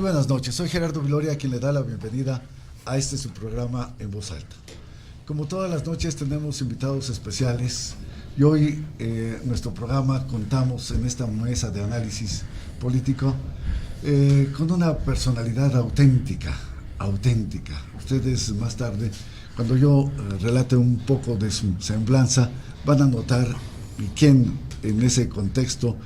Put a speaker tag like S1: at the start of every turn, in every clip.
S1: buenas noches, soy Gerardo Viloria, quien le da la bienvenida a su programa En Voz Alta. Como todas las noches tenemos invitados especiales y hoy nuestro programa contamos en esta mesa de análisis político con una personalidad auténtica. Ustedes más tarde, cuando yo relate un poco de su semblanza, van a notar quién en ese contexto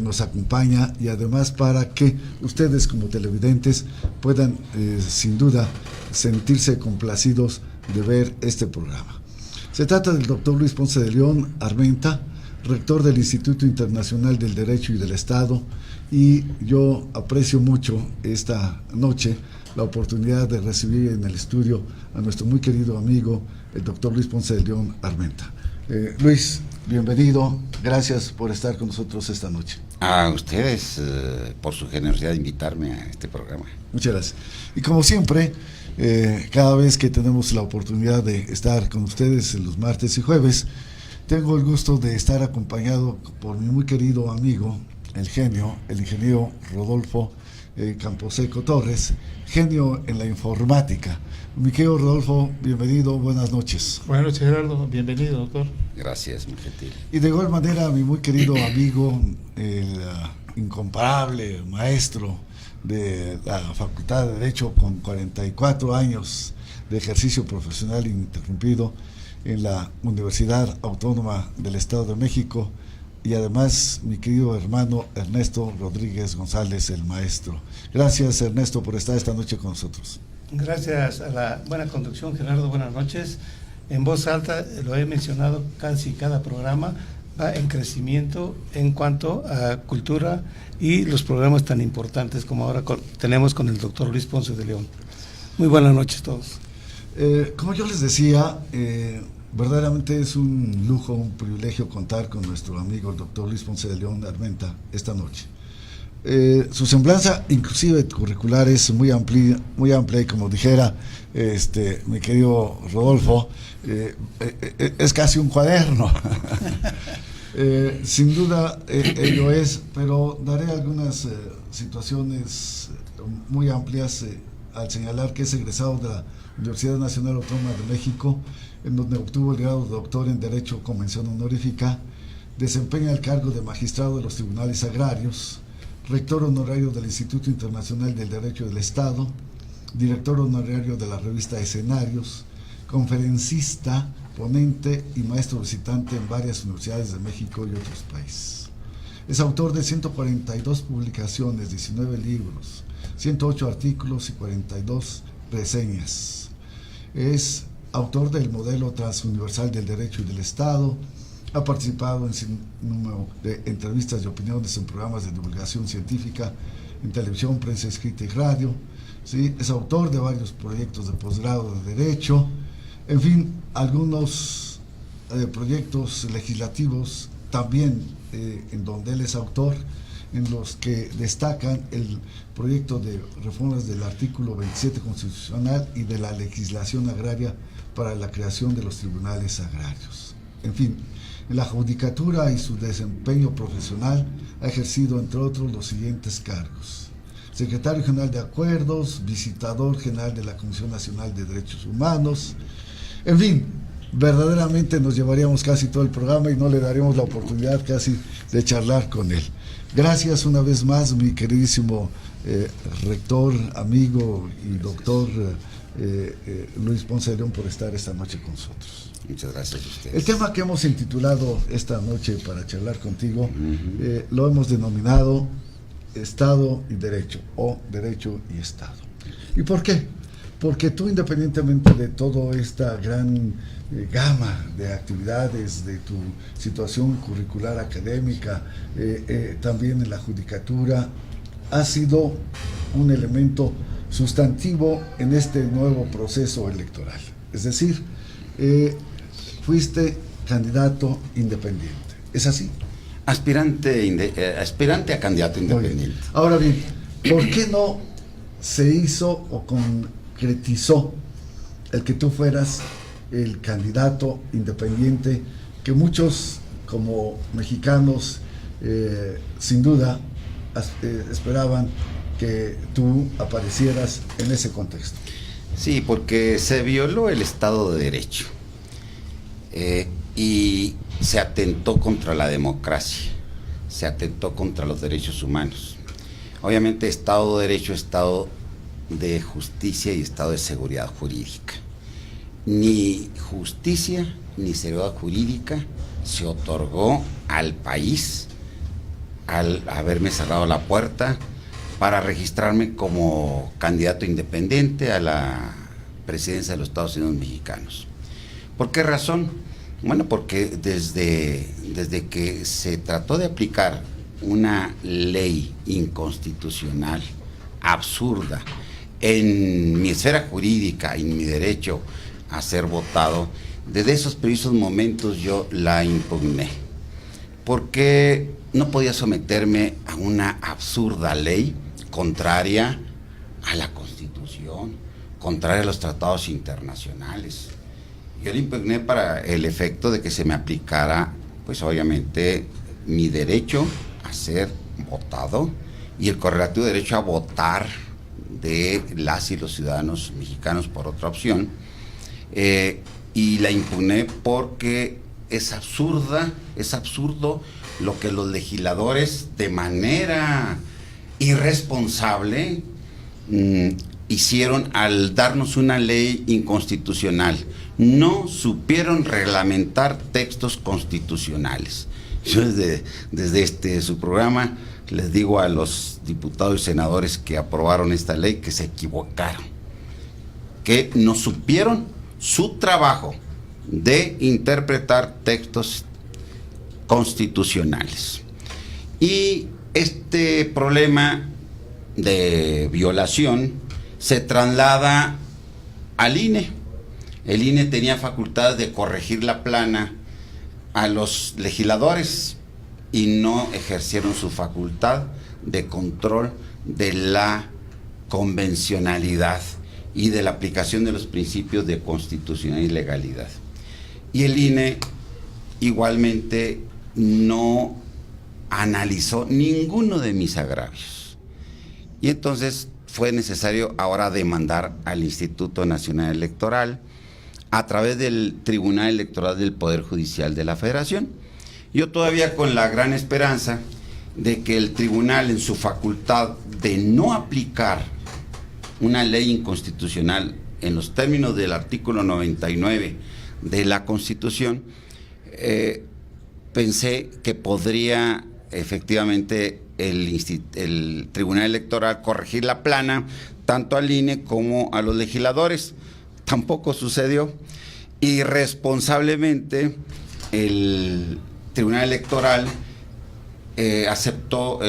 S1: nos acompaña, y además para que ustedes como televidentes puedan sin duda sentirse complacidos de ver este programa. Se trata del doctor Luis Ponce de León Armenta, rector del Instituto Internacional del Derecho y del Estado, y yo aprecio mucho esta noche la oportunidad de recibir en el estudio a nuestro muy querido amigo, el doctor Luis Ponce de León Armenta. Luis, bienvenido, gracias por estar con nosotros esta noche.
S2: A ustedes por su generosidad de invitarme a este programa.
S1: Muchas gracias. Y como siempre, cada vez que tenemos la oportunidad de estar con ustedes en los martes y jueves, tengo el gusto de estar acompañado por mi muy querido amigo, el ingeniero Rodolfo Camposeco Torres, genio en la informática. Mi querido Rodolfo, bienvenido, buenas noches.
S3: Buenas noches, Gerardo, bienvenido, doctor.
S2: Gracias, muy gentil.
S1: Y de igual manera, mi muy querido amigo, el incomparable maestro de la Facultad de Derecho, con 44 años de ejercicio profesional ininterrumpido en la Universidad Autónoma del Estado de México, y además mi querido hermano Ernesto Rodríguez González, el maestro. Gracias, Ernesto, por estar esta noche con nosotros.
S3: Gracias a la buena conducción, Gerardo, buenas noches. En Voz Alta, lo he mencionado casi cada programa, va en crecimiento en cuanto a cultura y los programas tan importantes como ahora tenemos con el doctor Luis Ponce de León. Muy buenas noches a todos.
S1: Como yo les decía, verdaderamente es un lujo, un privilegio contar con nuestro amigo el doctor Luis Ponce de León Armenta esta noche. Su semblanza, inclusive curricular, es muy amplia, y como dijera mi querido Rodolfo, es casi un cuaderno. Sin duda ello es, pero daré algunas situaciones muy amplias al señalar que es egresado de la Universidad Nacional Autónoma de México, en donde obtuvo el grado de doctor en Derecho con mención honorífica. Desempeña el cargo de magistrado de los tribunales agrarios, rector honorario del Instituto Internacional del Derecho del Estado, director honorario de la revista Escenarios, conferencista, ponente y maestro visitante en varias universidades de México y otros países. Es autor de 142 publicaciones, 19 libros, 108 artículos y 42 reseñas. Es autor del modelo transuniversal del Derecho y del Estado. Ha participado en un número de entrevistas y opiniones en programas de divulgación científica, en televisión, prensa escrita y radio. ¿Sí? Es autor de varios proyectos de posgrado de Derecho. En fin, algunos proyectos legislativos también en donde él es autor, en los que destacan el proyecto de reformas del artículo 27 constitucional y de la legislación agraria para la creación de los tribunales agrarios. En fin, en la judicatura y su desempeño profesional ha ejercido, entre otros, los siguientes cargos: secretario general de Acuerdos, visitador general de la Comisión Nacional de Derechos Humanos. En fin, verdaderamente nos llevaríamos casi todo el programa y no le daríamos la oportunidad casi de charlar con él. Gracias una vez más, mi queridísimo rector, amigo y doctor Luis Ponce de León, por estar esta noche con nosotros.
S2: Muchas gracias a ustedes.
S1: El tema que hemos intitulado esta noche para charlar contigo, lo hemos denominado Estado y Derecho, o Derecho y Estado. ¿Y por qué? Porque tú, independientemente de toda esta gran gama de actividades, de tu situación curricular académica, también en la judicatura, has sido un elemento sustantivo en este nuevo proceso electoral. Es decir, fuiste candidato independiente. ¿Es así?
S2: Aspirante a candidato independiente.
S1: Ahora bien, ¿por qué no se hizo o concretizó el que tú fueras el candidato independiente que muchos como mexicanos sin duda esperaban que tú aparecieras en ese contexto.
S2: Sí, porque se violó el Estado de Derecho y se atentó contra la democracia, se atentó contra los derechos humanos. Obviamente, Estado de Derecho, Estado de justicia y Estado de seguridad jurídica. Ni justicia ni seguridad jurídica se otorgó al país al haberme cerrado la puerta para registrarme como candidato independiente a la presidencia de los Estados Unidos mexicanos. ¿Por qué razón? Bueno, porque desde que se trató de aplicar una ley inconstitucional, absurda, en mi esfera jurídica, en mi derecho a ser votado, desde esos precisos momentos yo la impugné, porque no podía someterme a una absurda ley contraria a la Constitución, contraria a los tratados internacionales. Yo la impugné para el efecto de que se me aplicara, pues obviamente, mi derecho a ser votado y el correlativo derecho a votar de las y los ciudadanos mexicanos por otra opción, y la impugné porque es absurdo lo que los legisladores de manera irresponsable hicieron al darnos una ley inconstitucional. No supieron reglamentar textos constitucionales. Yo desde su programa les digo a los diputados y senadores que aprobaron esta ley que se equivocaron, que no supieron su trabajo de interpretar textos constitucionales. Y este problema de violación se traslada al INE. El INE tenía facultad de corregir la plana a los legisladores y no ejercieron su facultad de control de la convencionalidad y de la aplicación de los principios de constitucionalidad y legalidad. Y el INE igualmente no analizó ninguno de mis agravios. Y entonces fue necesario ahora demandar al Instituto Nacional Electoral a través del Tribunal Electoral del Poder Judicial de la Federación. Yo todavía con la gran esperanza de que el tribunal, en su facultad de no aplicar una ley inconstitucional en los términos del artículo 99 de la Constitución, pensé que podría efectivamente el Tribunal Electoral corregir la plana tanto al INE como a los legisladores. Tampoco sucedió. Irresponsablemente el Tribunal Electoral aceptó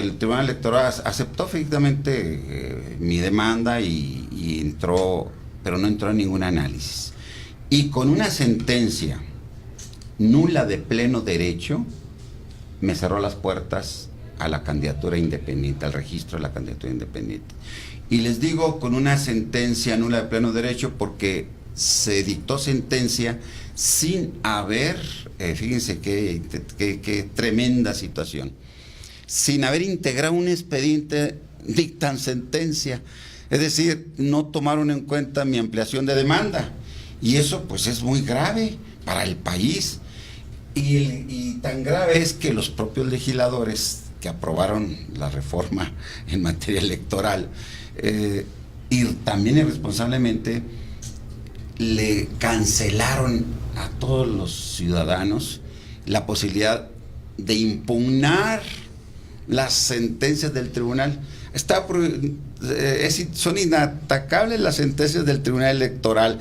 S2: efectivamente mi demanda y entró, pero no entró en ningún análisis. Y con una sentencia nula de pleno derecho, me cerró las puertas a la candidatura independiente, al registro de la candidatura independiente. Y les digo con una sentencia nula de pleno derecho porque se dictó sentencia sin haber, fíjense qué tremenda situación, sin haber integrado un expediente, dictan sentencia. Es decir, no tomaron en cuenta mi ampliación de demanda. Y eso pues es muy grave para el país. Y tan grave es que los propios legisladores que aprobaron la reforma en materia electoral, y también irresponsablemente le cancelaron a todos los ciudadanos la posibilidad de impugnar las sentencias del tribunal. Son inatacables las sentencias del Tribunal Electoral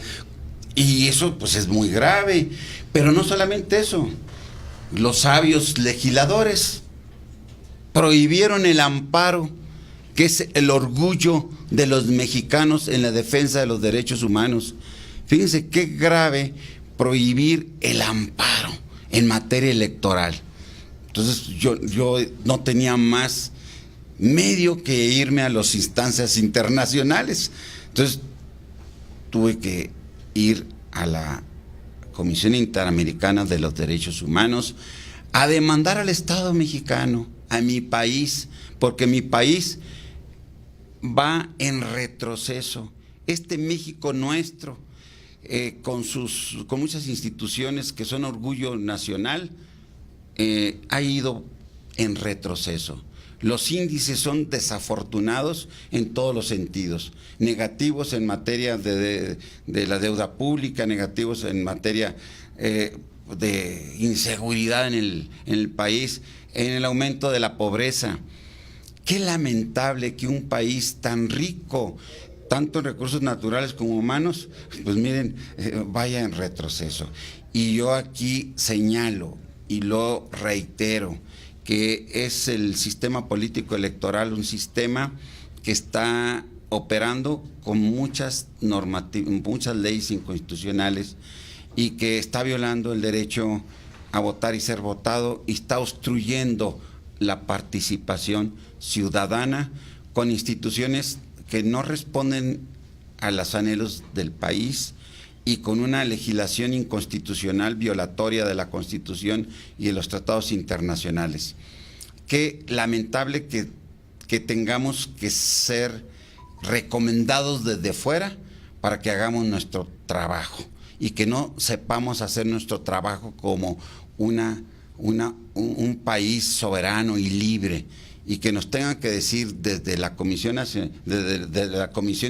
S2: y eso pues es muy grave. Pero no solamente eso, los sabios legisladores prohibieron el amparo, que es el orgullo de los mexicanos en la defensa de los derechos humanos. Fíjense qué grave prohibir el amparo en materia electoral. Entonces yo no tenía más medio que irme a las instancias internacionales. Entonces tuve que ir a la Comisión Interamericana de los Derechos Humanos a demandar al Estado mexicano, a mi país, porque mi país va en retroceso. Este México nuestro, con muchas instituciones que son orgullo nacional, ha ido en retroceso. Los índices son desafortunados en todos los sentidos, negativos en materia de la deuda pública, negativos en materia de inseguridad en el país, en el aumento de la pobreza. Qué lamentable que un país tan rico, tanto en recursos naturales como humanos, pues miren, vaya en retroceso. Y yo aquí señalo y lo reitero, que es el sistema político electoral, un sistema que está operando con muchas leyes inconstitucionales y que está violando el derecho a votar y ser votado, y está obstruyendo la participación ciudadana con instituciones que no responden a los anhelos del país y con una legislación inconstitucional violatoria de la Constitución y de los tratados internacionales. Qué lamentable que tengamos que ser recomendados desde fuera para que hagamos nuestro trabajo y que no sepamos hacer nuestro trabajo como un país soberano y libre, y que nos tengan que decir desde la Comisión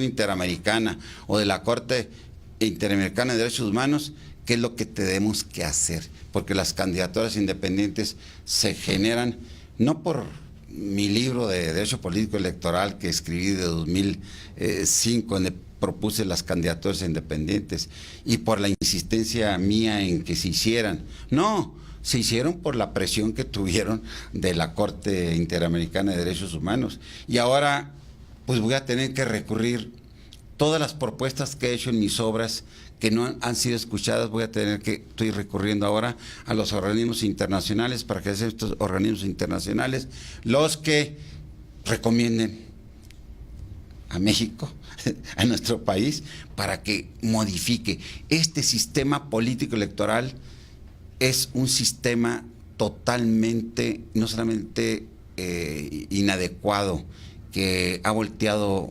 S2: Interamericana o de la Corte Interamericana de Derechos Humanos qué es lo que tenemos que hacer, porque las candidaturas independientes se generan no por mi libro de Derecho Político Electoral que escribí de 2005, donde propuse las candidaturas independientes, y por la insistencia mía en que se hicieran. No, se hicieron por la presión que tuvieron de la Corte Interamericana de Derechos Humanos. Y ahora pues voy a tener que recurrir todas las propuestas que he hecho en mis obras que no han sido escuchadas, estoy recurriendo ahora a los organismos internacionales para que sean estos organismos internacionales los que recomienden a México, a nuestro país, para que modifique. Este sistema político electoral es un sistema totalmente, no solamente inadecuado, que ha volteado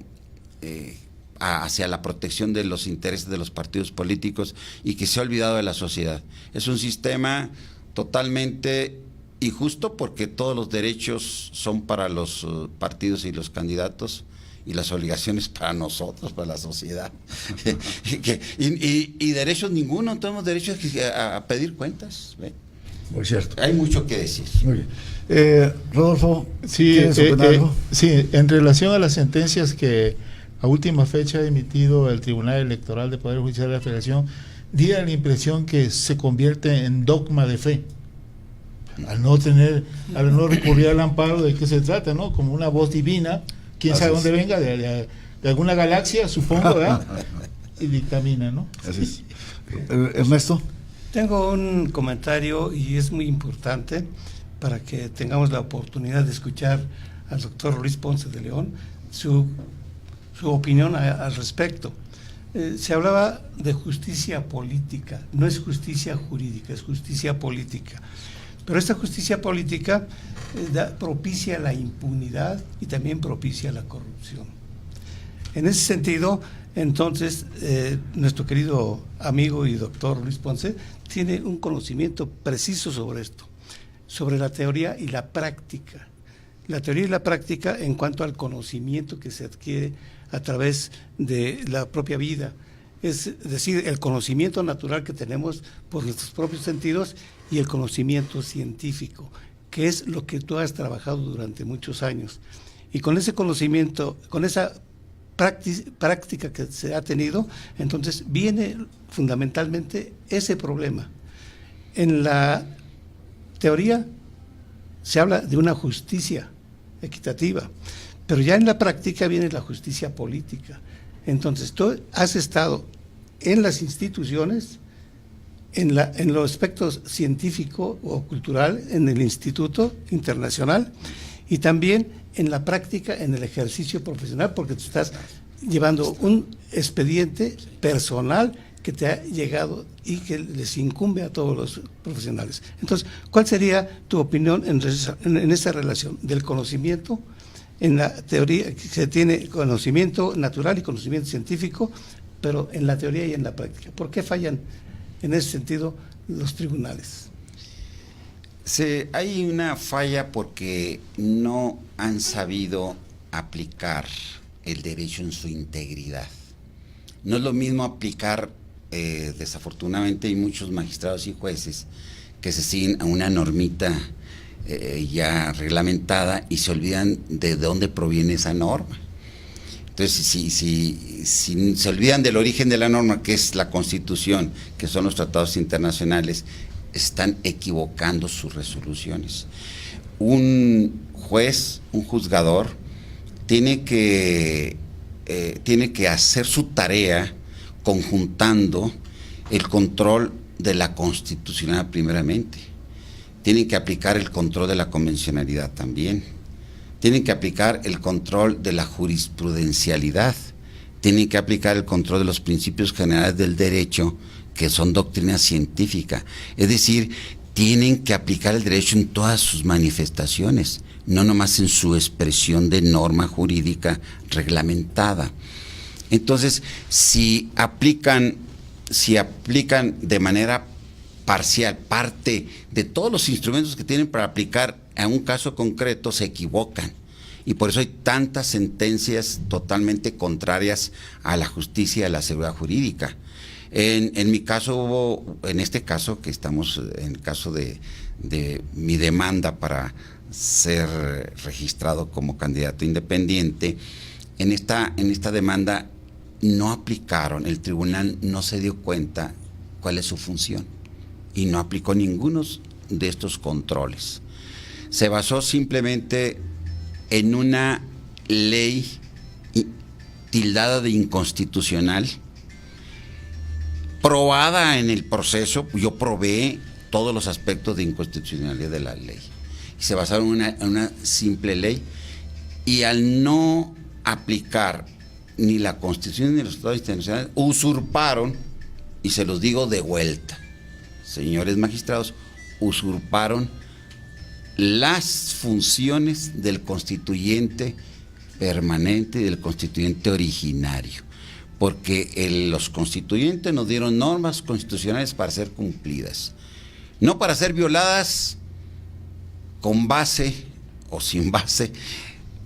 S2: hacia la protección de los intereses de los partidos políticos y que se ha olvidado de la sociedad. Es un sistema totalmente injusto porque todos los derechos son para los partidos y los candidatos y las obligaciones para nosotros, para la sociedad. y derechos ninguno, no tenemos derecho a pedir cuentas. ¿Ve?
S1: Muy cierto.
S2: Hay mucho que decir.
S1: Muy bien. Rodolfo,
S4: sí,
S1: ¿quieres opinar algo?
S4: Sí, en relación a las sentencias que a última fecha ha emitido el Tribunal Electoral del Poder Judicial de la Federación, diera la impresión que se convierte en dogma de fe. Al no recurrir al amparo, ¿de qué se trata? ¿No? Como una voz divina, quién sabe dónde venga, de alguna galaxia, supongo, ¿verdad? Y dictamina, ¿no?
S1: Así es. Ernesto.
S3: Tengo un comentario y es muy importante para que tengamos la oportunidad de escuchar al doctor Luis Ponce de León su opinión al respecto. Se hablaba de justicia política, no es justicia jurídica, es justicia política. Pero esta justicia política propicia la impunidad y también propicia la corrupción. En ese sentido, entonces, nuestro querido amigo y doctor Luis Ponce tiene un conocimiento preciso sobre esto, sobre la teoría y la práctica. La teoría y la práctica en cuanto al conocimiento que se adquiere a través de la propia vida, es decir, el conocimiento natural que tenemos por nuestros propios sentidos y el conocimiento científico, que es lo que tú has trabajado durante muchos años. Y con ese conocimiento, con esa práctica que se ha tenido, entonces viene fundamentalmente ese problema. En la teoría se habla de una justicia equitativa, pero ya en la práctica viene la justicia política. Entonces, tú has estado en las instituciones, en los aspectos científico o cultural, en el Instituto Internacional, y también en la práctica, en el ejercicio profesional, porque tú estás llevando un expediente personal que te ha llegado y que les incumbe a todos los profesionales. Entonces, ¿cuál sería tu opinión en esa relación del conocimiento en la teoría se tiene conocimiento natural y conocimiento científico, pero en la teoría y en la práctica. ¿Por qué fallan en ese sentido los tribunales?
S2: Hay una falla porque no han sabido aplicar el derecho en su integridad. No es lo mismo aplicar, desafortunadamente hay muchos magistrados y jueces que se siguen a una normita ya reglamentada y se olvidan de dónde proviene esa norma. Entonces, si se olvidan del origen de la norma, que es la Constitución, que son los tratados internacionales, están equivocando sus resoluciones. Un juez, un juzgador, tiene que hacer su tarea conjuntando el control de la constitucionalidad primeramente. Tienen que aplicar el control de la convencionalidad también. Tienen que aplicar el control de la jurisprudencialidad. Tienen que aplicar el control de los principios generales del derecho, que son doctrina científica. Es decir, tienen que aplicar el derecho en todas sus manifestaciones, no nomás en su expresión de norma jurídica reglamentada. Entonces, si aplican de manera parcial parte de todos los instrumentos que tienen para aplicar a un caso concreto, se equivocan. Y por eso hay tantas sentencias totalmente contrarias a la justicia y a la seguridad jurídica. En mi caso en este caso que estamos, en el caso de mi demanda para ser registrado como candidato independiente, en esta demanda no aplicaron, el tribunal no se dio cuenta cuál es su función y no aplicó ninguno de estos controles. Se basó simplemente en una ley tildada de inconstitucional, probada en el proceso. Yo probé todos los aspectos de inconstitucionalidad de la ley. Se basaron en una simple ley, y al no aplicar ni la Constitución ni los tratados internacionales, usurparon, y se los digo de vuelta, señores magistrados, usurparon las funciones del constituyente permanente y del constituyente originario, porque los constituyentes nos dieron normas constitucionales para ser cumplidas, no para ser violadas con base o sin base,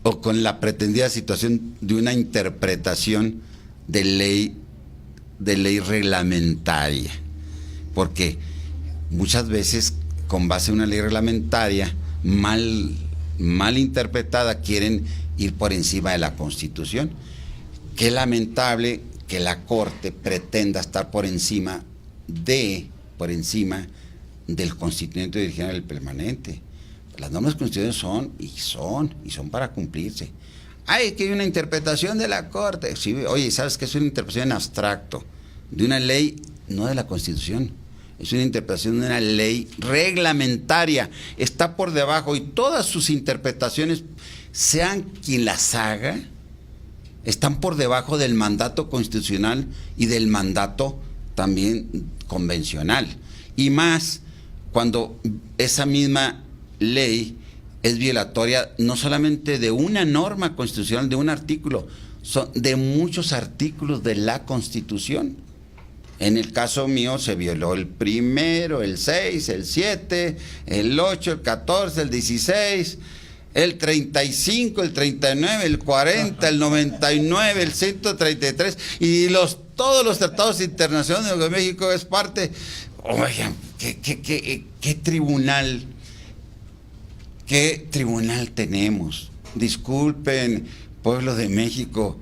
S2: o con la pretendida situación de una interpretación de ley reglamentaria, porque muchas veces con base en una ley reglamentaria mal interpretada quieren ir por encima de la Constitución. Qué lamentable que la Corte pretenda estar por encima del constituyente original del permanente. Las normas constitucionales son para cumplirse. Ay, que hay una interpretación de la Corte. Sí, oye, ¿sabes qué? Es una interpretación en abstracto de una ley, no de la Constitución. Es una interpretación de una ley reglamentaria. Está por debajo, y todas sus interpretaciones, sean quien las haga, están por debajo del mandato constitucional y del mandato también convencional. Y más cuando esa misma ley es violatoria no solamente de una norma constitucional, de un artículo, son de muchos artículos de la Constitución. En el caso mío se violó el primero, el 6, el 7, el 8, el 14, el 16, el 35, el 39, el 40, el 99, el 133 y todos los tratados internacionales de México es parte. Oigan, ¿qué tribunal tenemos? Disculpen, pueblo de México,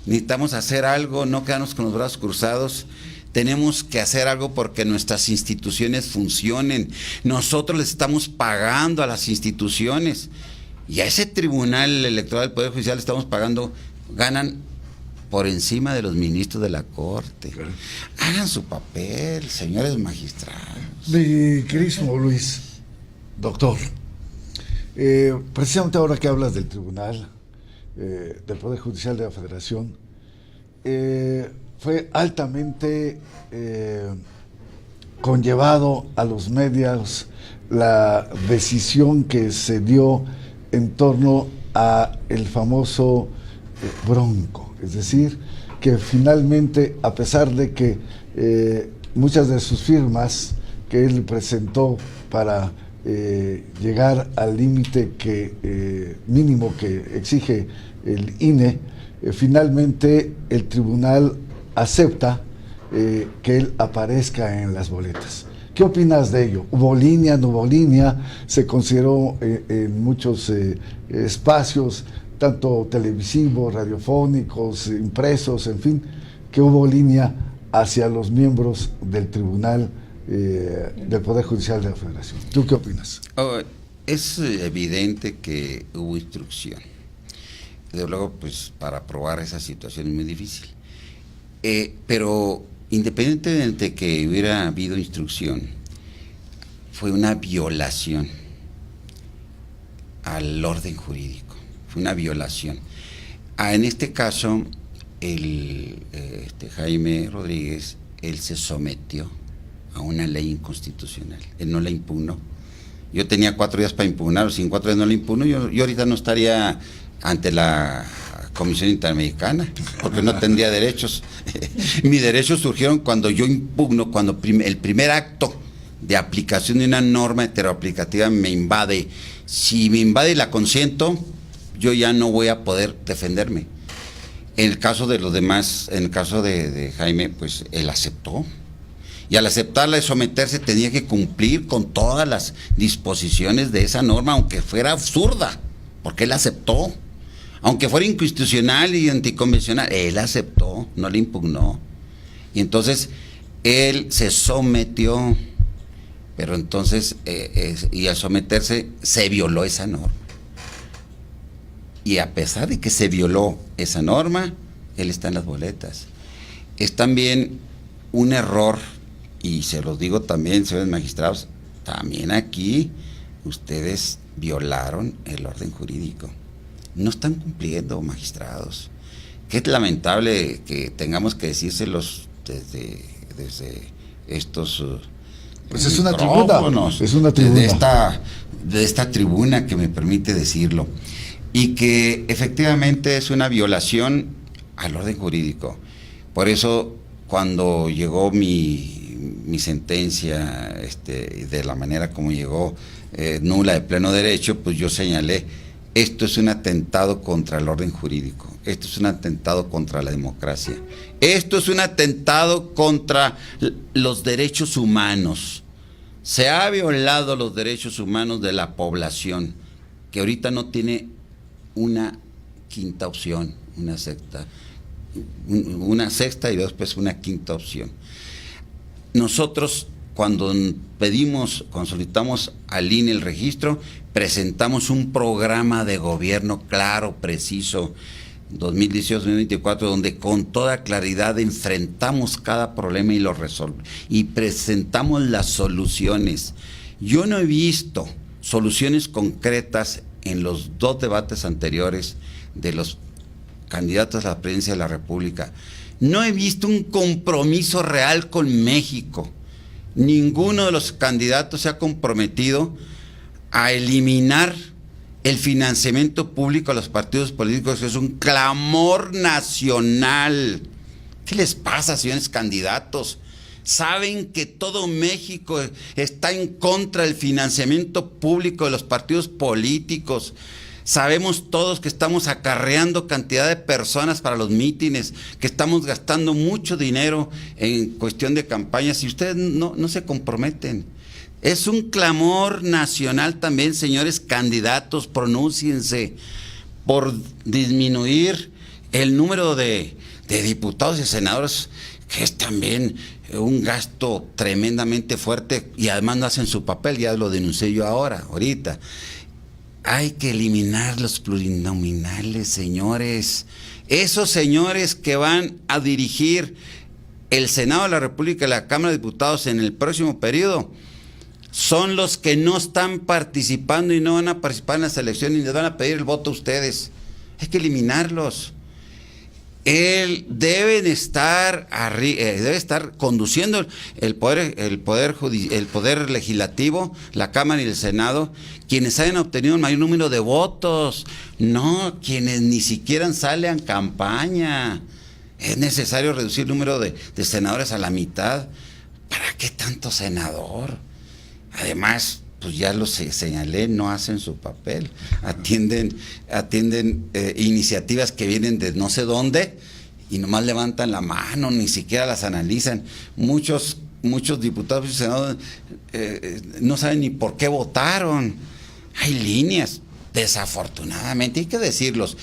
S2: necesitamos hacer algo, no quedarnos con los brazos cruzados. Tenemos que hacer algo porque nuestras instituciones funcionen. Nosotros les estamos pagando a las instituciones, y a ese Tribunal Electoral del Poder Judicial estamos pagando, ganan por encima de los ministros de la Corte. Claro. Hagan su papel, señores magistrados.
S1: Mi queridísimo Luis, doctor, precisamente ahora que hablas del Tribunal del Poder Judicial de la Federación, fue altamente conllevado a los medios la decisión que se dio en torno a el famoso Bronco. Es decir, que finalmente, a pesar de que muchas de sus firmas que él presentó para llegar al límite mínimo que exige el INE, finalmente el tribunal acepta que él aparezca en las boletas. ¿Qué opinas de ello? ¿Hubo línea, no hubo línea? Se consideró en muchos espacios, tanto televisivos, radiofónicos, impresos, en fin, que hubo línea hacia los miembros del tribunal del Poder Judicial de la Federación. ¿Tú qué opinas?
S2: Es evidente que hubo instrucción. Desde luego, pues para probar esa situación es muy difícil. Pero independientemente de que hubiera habido instrucción, fue una violación al orden jurídico, fue una violación. En este caso, Jaime Rodríguez, él se sometió a una ley inconstitucional, él no la impugnó. Yo tenía 4 días para impugnar, si en 4 días no la impugno, yo ahorita no estaría ante la Comisión Interamericana, porque no tendría derechos. Mis derechos surgieron cuando yo impugno, cuando el primer acto de aplicación de una norma heteroaplicativa me invade. Si me invade y la consiento, yo ya no voy a poder defenderme. En el caso de los demás, en el caso de Jaime, pues él aceptó. Y al aceptarla y someterse tenía que cumplir con todas las disposiciones de esa norma, aunque fuera absurda, porque él aceptó. Aunque fuera inconstitucional y anticonvencional, él aceptó, no le impugnó. Y entonces él se sometió, pero entonces, y al someterse, se violó esa norma. Y a pesar de que se violó esa norma, él está en las boletas. Es también un error, y se los digo también, señores magistrados, también aquí ustedes violaron el orden jurídico. No están cumpliendo, magistrados. Qué lamentable que tengamos que decírselos desde estos
S1: pues es una tribuna, es una tribuna.
S2: De esta tribuna que me permite decirlo. Y que efectivamente es una violación al orden jurídico. Por eso, cuando llegó mi sentencia, de la manera como llegó, nula de pleno derecho, pues yo señalé: esto es un atentado contra el orden jurídico, esto es un atentado contra la democracia, esto es un atentado contra los derechos humanos. Se ha violado los derechos humanos de la población, que ahorita no tiene una quinta opción, una sexta y después una quinta opción. Nosotros, cuando solicitamos al INE el registro, presentamos un programa de gobierno claro, preciso, 2018-2024, donde con toda claridad enfrentamos cada problema y lo resolvemos, y presentamos las soluciones. Yo no he visto soluciones concretas en los 2 debates anteriores de los candidatos a la presidencia de la República. No he visto un compromiso real con México. Ninguno de los candidatos se ha comprometido a eliminar el financiamiento público a los partidos políticos, que es un clamor nacional. ¿Qué les pasa, señores candidatos? Saben que todo México está en contra del financiamiento público de los partidos políticos. Sabemos todos que estamos acarreando cantidad de personas para los mítines, que estamos gastando mucho dinero en cuestión de campañas, y ustedes no se comprometen. Es un clamor nacional también, señores candidatos, pronúnciense por disminuir el número de diputados y senadores, que es también un gasto tremendamente fuerte, y además no hacen su papel. Ya lo denuncié yo ahorita. Hay que eliminar los plurinominales, señores. Esos señores que van a dirigir el Senado de la República y la Cámara de Diputados en el próximo periodo son los que no están participando y no van a participar en las elecciones, y les van a pedir el voto a ustedes. Hay que eliminarlos. Él debe estar conduciendo el poder legislativo, la Cámara y el Senado, quienes hayan obtenido el mayor número de votos, no quienes ni siquiera salen a campaña. Es necesario reducir el número de senadores a la mitad. ¿Para qué tanto senador? Además, pues ya lo señalé, no hacen su papel, atienden iniciativas que vienen de no sé dónde y nomás levantan la mano, ni siquiera las analizan. Muchos diputados y senadores no saben ni por qué votaron. Hay líneas, desafortunadamente, hay que decirlos.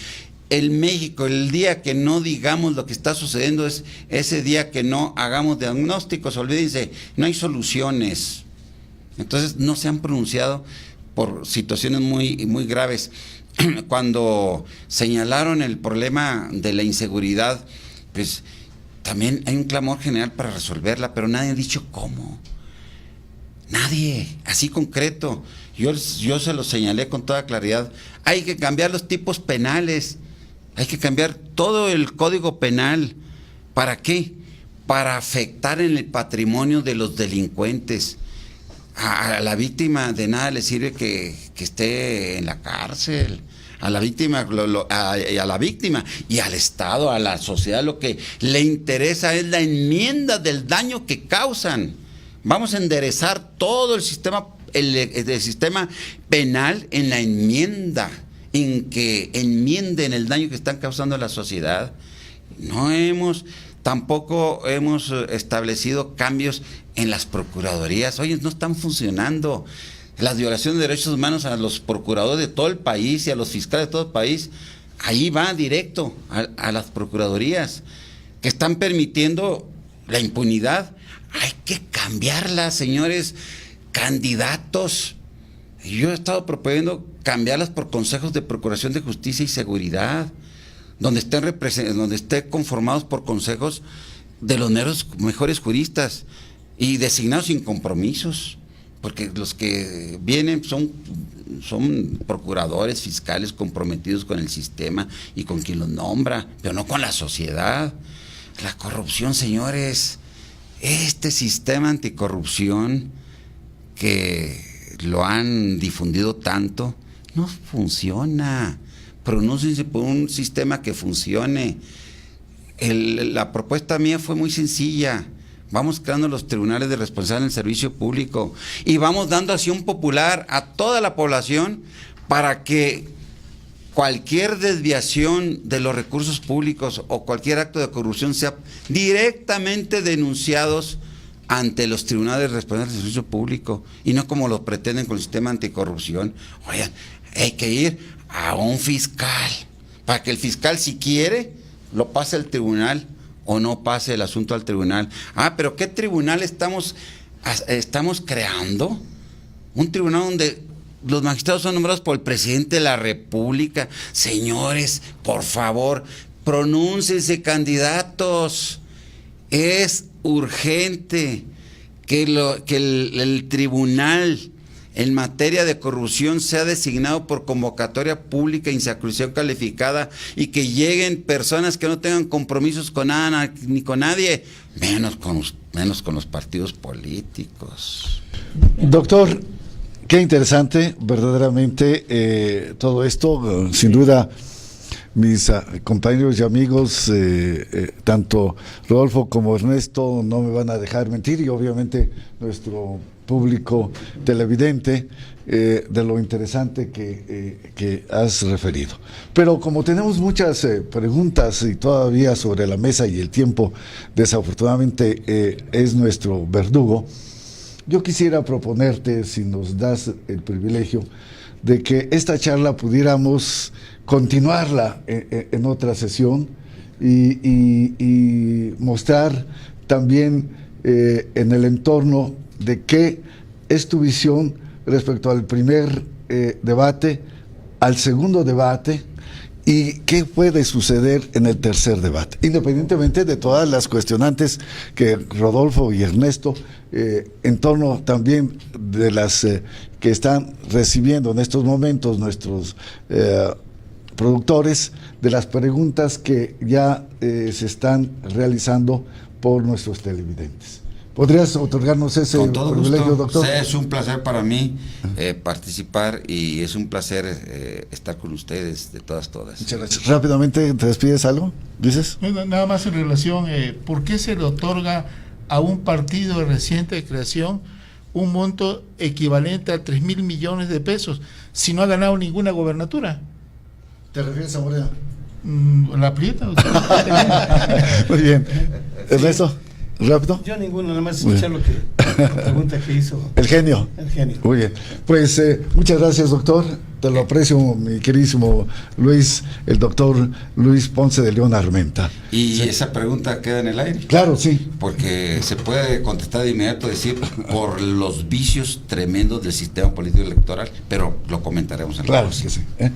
S2: El México, el día que no digamos lo que está sucediendo, es ese día que no hagamos diagnósticos, olvídense, no hay soluciones. Entonces no se han pronunciado por situaciones muy, muy graves. Cuando señalaron el problema de la inseguridad, pues también hay un clamor general para resolverla, pero nadie ha dicho cómo. Nadie, así concreto. Yo se lo señalé con toda claridad. Hay que cambiar los tipos penales, hay que cambiar todo el código penal. ¿Para qué? Para afectar en el patrimonio de los delincuentes. A la víctima de nada le sirve que esté en la cárcel. A la víctima, a la víctima y al Estado, a la sociedad, lo que le interesa es la enmienda del daño que causan. Vamos a enderezar todo el sistema penal en la enmienda, en que enmienden el daño que están causando a la sociedad. Tampoco hemos establecido cambios en las procuradurías. Oye, no están funcionando. Las violaciones de derechos humanos a los procuradores de todo el país y a los fiscales de todo el país, ahí va directo a las procuradurías, que están permitiendo la impunidad. Hay que cambiarla, señores candidatos. Yo he estado proponiendo cambiarlas por consejos de procuración de justicia y seguridad, donde estén conformados por consejos de los mejores juristas y designados sin compromisos, porque los que vienen son procuradores, fiscales comprometidos con el sistema y con quien los nombra, pero no con la sociedad. La corrupción, señores, este sistema anticorrupción que lo han difundido tanto, no funciona. Pronúnciense por un sistema que funcione. La propuesta mía fue muy sencilla. Vamos creando los tribunales de responsabilidad en el servicio público y vamos dando acción popular a toda la población para que cualquier desviación de los recursos públicos o cualquier acto de corrupción sea directamente denunciados ante los tribunales de responsabilidad del servicio público y no como lo pretenden con el sistema anticorrupción. Oigan, hay que ir a un fiscal para que el fiscal, si quiere, lo pase al tribunal o no pase el asunto al tribunal. Pero ¿qué tribunal estamos creando? Un tribunal donde los magistrados son nombrados por el presidente de la República. Señores, por favor, pronúnciense, candidatos. Es urgente que el tribunal en materia de corrupción sea designado por convocatoria pública, inscripción calificada, y que lleguen personas que no tengan compromisos con nada ni con nadie, menos con los partidos políticos.
S1: Doctor, qué interesante, verdaderamente, todo esto. Sin duda, mis compañeros y amigos, tanto Rodolfo como Ernesto, no me van a dejar mentir, y obviamente nuestro público televidente, de lo interesante que has referido. Pero como tenemos muchas preguntas y todavía sobre la mesa y el tiempo desafortunadamente es nuestro verdugo, yo quisiera proponerte, si nos das el privilegio, de que esta charla pudiéramos continuarla en otra sesión y mostrar también en el entorno de qué es tu visión respecto al primer debate, al segundo debate, y qué puede suceder en el tercer debate, independientemente de todas las cuestionantes que Rodolfo y Ernesto, en torno también de las que están recibiendo en estos momentos nuestros productores de las preguntas que ya se están realizando por nuestros televidentes. ¿Podrías otorgarnos ese
S2: Con todo
S1: privilegio,
S2: gusto.
S1: doctor?
S2: Sí, es un placer para mí participar y es un placer estar con ustedes de todas.
S1: Muchas gracias. Rápidamente, ¿te despides algo? ¿Dices?
S4: Bueno, nada más en relación, ¿por qué se le otorga a un partido de reciente creación un monto equivalente a 3.000 millones de pesos si no ha ganado ninguna gobernatura?
S1: ¿Te refieres a Morena?
S4: ¿La aprieta?
S1: Muy bien. Ernesto, rápido.
S3: Yo ninguno, nada más escuchar lo que la pregunta que hizo
S1: El genio.
S3: el genio.
S1: Muy bien. Pues muchas gracias, doctor. Te lo aprecio, mi queridísimo Luis, el doctor Luis Ponce de León Armenta.
S2: Y
S1: Sí.
S2: esa pregunta queda en el aire.
S1: Claro, sí.
S2: Porque se puede contestar de inmediato, decir, por los vicios tremendos del sistema político electoral, pero lo comentaremos en la
S1: Claro
S2: próxima.
S1: que sí.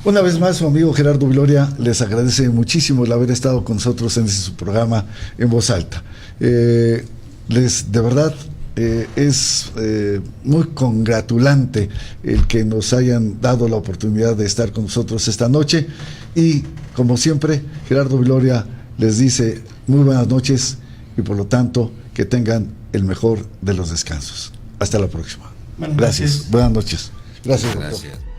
S1: Una vez más, su amigo Gerardo Viloria les agradece muchísimo el haber estado con nosotros en su programa En Voz Alta. De verdad, es muy congratulante el que nos hayan dado la oportunidad de estar con nosotros esta noche y, como siempre, Gerardo Viloria les dice muy buenas noches y, por lo tanto, que tengan el mejor de los descansos. Hasta la próxima.
S3: Buenas
S1: Gracias.
S3: noches.
S1: Buenas noches. Gracias, doctor.
S2: Gracias.